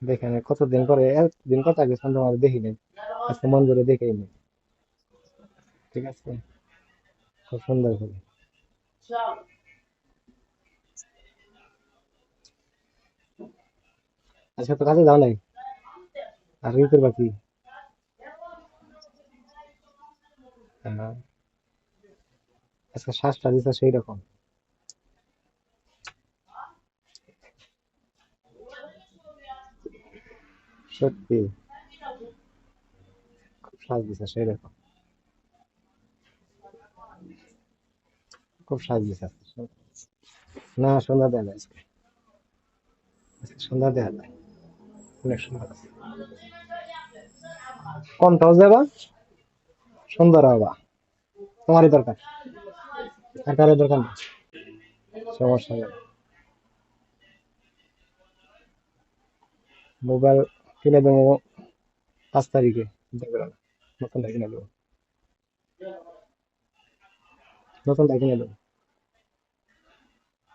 দেখেন কতদিন পরে একদিন কথা গেছিলাম তোমার দেখি নাই, আজকে মন করে দেখেই নি। ঠিক আছে, খুব সুন্দর করে। আজকে তো কাজে যাও নাই, আর কি করবা কি? আহ, আজকে শ্বাসটা দিচ্ছে সেই রকম। সত্যি খুব শ্বাস দিচ্ছে সেই রকম। খুব শ্বাস দিচ্ছে আজকে। না, সন্ধ্যা দেয়া যায় আজকে। আজকে সন্ধ্যা দেয়া যায়, অনেক সুন্দর আছে। কোনটাও যাবা, সুন্দর হবা, তোমারই দরকার, আর কারো দরকার নেই। সমস্যা নেই। মোবাইল কিনে দেবো 5 তারিখে, দেখবে না, নতুনটা কিনে দেবো, নতুনটা কিনে দেবো।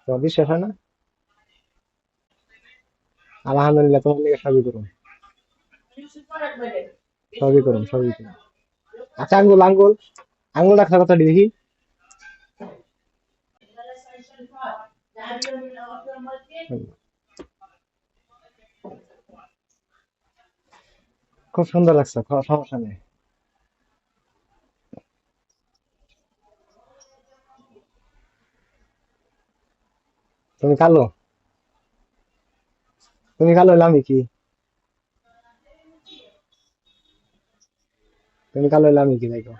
তোমার বিশ্বাস হয় না? আলহামদুলিল্লাহ, তোমার লিগে সবই করুন, সবই করুন, সবই করুন। আচ্ছা, আঙ্গুল আঙ্গুল আঙ্গুল রাখার কথা দেখি। খুব সুন্দর লাগছে, সমস্যা নেই। তুমি কালো, তুমি কালো হইলে আমি কি? তুমি কালো হইলে আমি কি দেখো?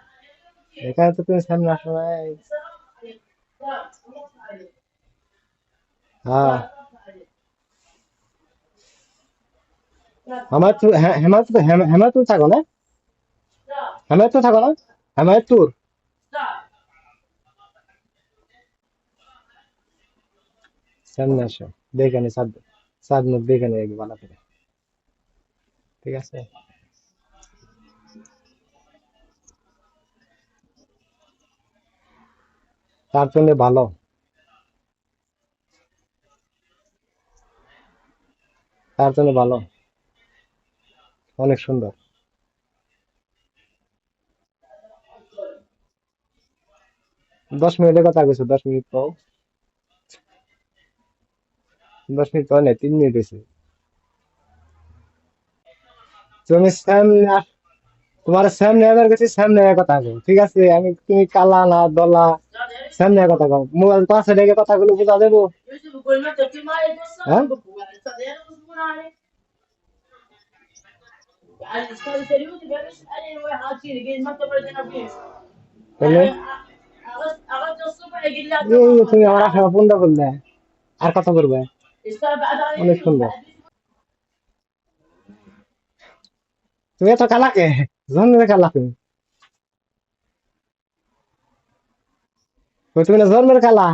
এখানে তো তুমি সামনে আসো নাই। হ্যাঁ, আমার তো হেমায়তপুর থাকো না? হেমায়তপুর থাকো না? হেমায়তপুর। সামনে আসো, দেখে নি সাদ, সাদ মুখ দেখে নি একবার ভালো করে। ঠিক আছে, তার জন্য ভালো, তার জন্য ভালো, অনেক সুন্দর। 10 মিনিটের কথা কইছো, 10 মিনিট তো, 10 মিনিট তো নেই, 3 মিনিট হয়েছে। তুমি সামনে তোমার সামনে আমার কাছে সামনে কথা কও, ঠিক আছে? আমি তুমি কালা না দলা, সামনে কথা কও, মোবাইল পাশে রেখে কথাগুলো বোঝা দেবো। হ্যাঁ, তাহলে এই যে তুমি আমার আশা পূর্ণ করলে, আর কথা করবে, অনেক সুন্দর। তুমি এত কালাকে, জন্মে কালা তুমি, তুমি না জন্মের কালা।